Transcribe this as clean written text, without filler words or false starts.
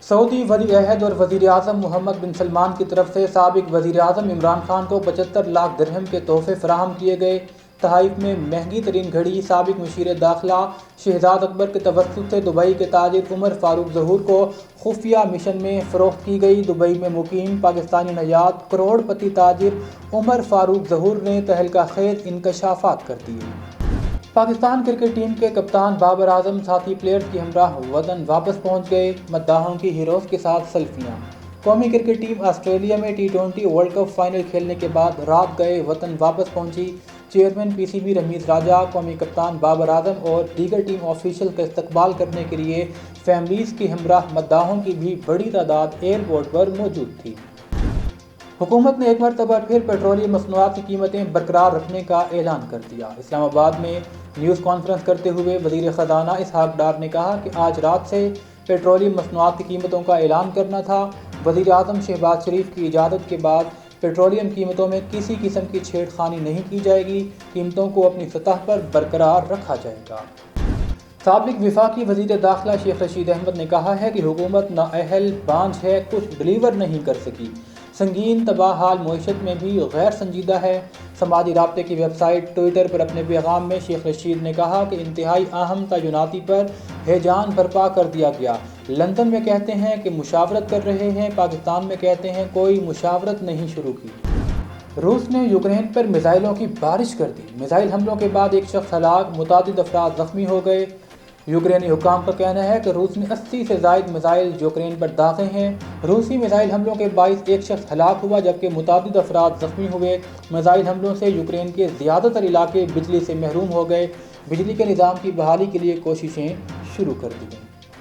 سعودی ولی عہد اور وزیر اعظم محمد بن سلمان کی طرف سے سابق وزیر اعظم عمران خان کو 75 لاکھ درہم کے تحفے فراہم کیے گئے۔ تحائف میں مہنگی ترین گھڑی سابق مشیر داخلہ شہزاد اکبر کے توسط سے دبئی کے تاجر عمر فاروق ظہور کو خفیہ مشن میں فروخت کی گئی۔ دبئی میں مقیم پاکستانی نژاد کروڑ پتی تاجر عمر فاروق ظہور نے تہلکہ خیز انکشافات کر دیے۔ پاکستان کرکٹ ٹیم کے کپتان بابر اعظم ساتھی پلیئرز کی ہمراہ وطن واپس پہنچ گئے۔ مداحوں کی ہیروز کے ساتھ سیلفیاں۔ قومی کرکٹ ٹیم آسٹریلیا میں T20 ورلڈ کپ فائنل کھیلنے کے بعد رات گئے وطن واپس پہنچی۔ چیئرمین PCB رمیز راجہ، قومی کپتان بابر اعظم اور دیگر ٹیم آفیشل کا استقبال کرنے کے لیے فیملیز کی ہمراہ مداحوں کی بھی بڑی تعداد ایئرپورٹ پر موجود تھی۔ حکومت نے ایک مرتبہ پھر پیٹرولیم مصنوعات کی قیمتیں برقرار رکھنے کا اعلان کر دیا۔ اسلام آباد میں نیوز کانفرنس کرتے ہوئے وزیر خزانہ اسحاق ڈار نے کہا کہ آج رات سے پیٹرولیم مصنوعات کی قیمتوں کا اعلان کرنا تھا۔ وزیر اعظم شہباز شریف کی اجازت کے بعد پیٹرولیم قیمتوں میں کسی قسم کی چھیڑ خانی نہیں کی جائے گی، قیمتوں کو اپنی سطح پر برقرار رکھا جائے گا۔ سابق وفاقی وزیر داخلہ شیخ رشید احمد نے کہا ہے کہ حکومت نااہل بانجھ ہے، کچھ ڈلیور نہیں کر سکی، سنگین تباہ حال معیشت میں بھی غیر سنجیدہ ہے۔ سماجی رابطے کی ویب سائٹ ٹوئٹر پر اپنے پیغام میں شیخ رشید نے کہا کہ انتہائی اہم تعیناتی پر ہیجان برپا کر دیا گیا۔ لندن میں کہتے ہیں کہ مشاورت کر رہے ہیں، پاکستان میں کہتے ہیں کوئی مشاورت نہیں شروع کی۔ روس نے یوکرین پر میزائلوں کی بارش کر دی۔ میزائل حملوں کے بعد ایک شخص ہلاک، متعدد افراد زخمی ہو گئے۔ یوکرینی حکام کا کہنا ہے کہ روس نے 80 سے زائد میزائل یوکرین پر داغے ہیں۔ روسی میزائل حملوں کے باعث ایک شخص ہلاک ہوا جبکہ متعدد افراد زخمی ہوئے۔ میزائل حملوں سے یوکرین کے زیادہ تر علاقے بجلی سے محروم ہو گئے۔ بجلی کے نظام کی بحالی کے لیے کوششیں شروع کر دی گئیں۔